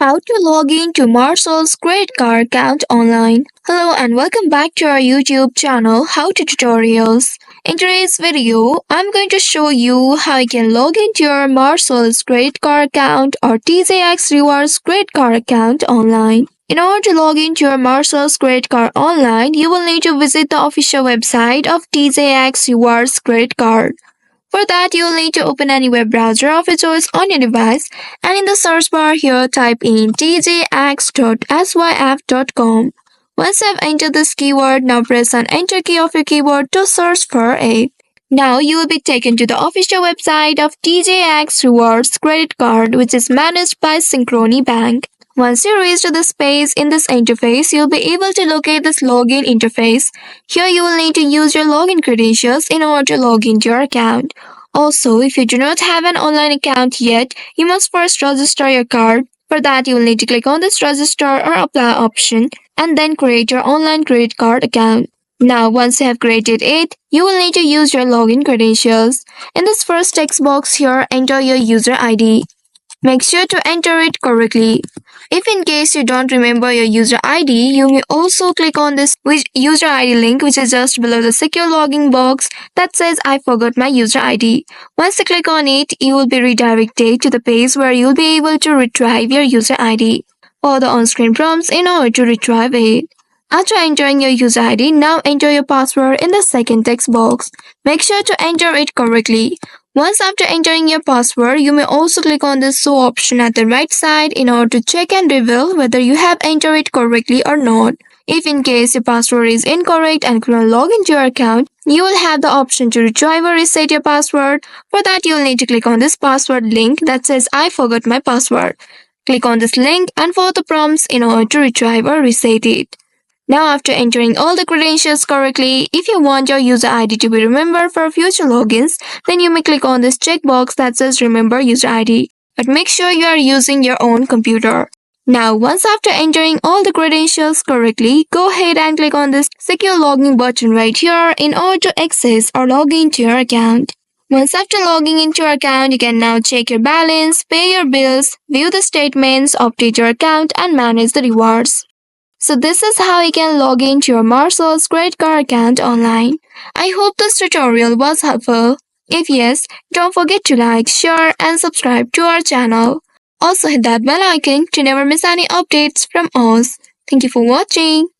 How to log in to Marcel's credit card account online. Hello and welcome back to our YouTube channel How to Tutorials. In today's video, I'm going to show you how you can log into your Marcel's credit card account or TJX Rewards Credit Card account online. In order to log into your Marcel's credit card online, you will need to visit the official website of TJX Rewards Credit Card. For that, you will need to open any web browser of your choice on your device and in the search bar here type in tjx.syf.com. Once you have entered this keyword, now press on enter key of your keyboard to search for it. Now you will be taken to the official website of TJX Rewards Credit Card, which is managed by Synchrony Bank. Once you reach this page, in this interface, you'll be able to locate this login interface. Here you will need to use your login credentials in order to log into your account. Also, if you do not have an online account yet, you must first register your card. For that, you will need to click on this register or apply option and then create your online credit card account. Now, once you have created it, you will need to use your login credentials. In this first text box here, enter your user ID. Make sure to enter it correctly. If in case you don't remember your user ID, you may also click on this user ID link which is just below the secure login box that says I forgot my user ID. Once you click on it, you will be redirected to the page where you will be able to retrieve your user ID. Follow the on-screen prompts in order to retrieve it. After entering your user ID, now enter your password in the second text box. Make sure to enter it correctly. Once after entering your password, you may also click on the show option at the right side in order to check and reveal whether you have entered it correctly or not. If in case your password is incorrect and cannot log into your account, you will have the option to retrieve or reset your password. For that, you will need to click on this password link that says I forgot my password. Click on this link and follow the prompts in order to retrieve or reset it. Now after entering all the credentials correctly, if you want your user ID to be remembered for future logins, then you may click on this checkbox that says remember user ID. But make sure you are using your own computer. Now once after entering all the credentials correctly, go ahead and click on this secure login button right here in order to access or log into your account. Once after logging into your account, you can now check your balance, pay your bills, view the statements, update your account and manage the rewards. So this is how you can log into your Marcel's credit card account online. I hope this tutorial was helpful. If yes, don't forget to like, share and subscribe to our channel. Also hit that bell icon to never miss any updates from us. Thank you for watching.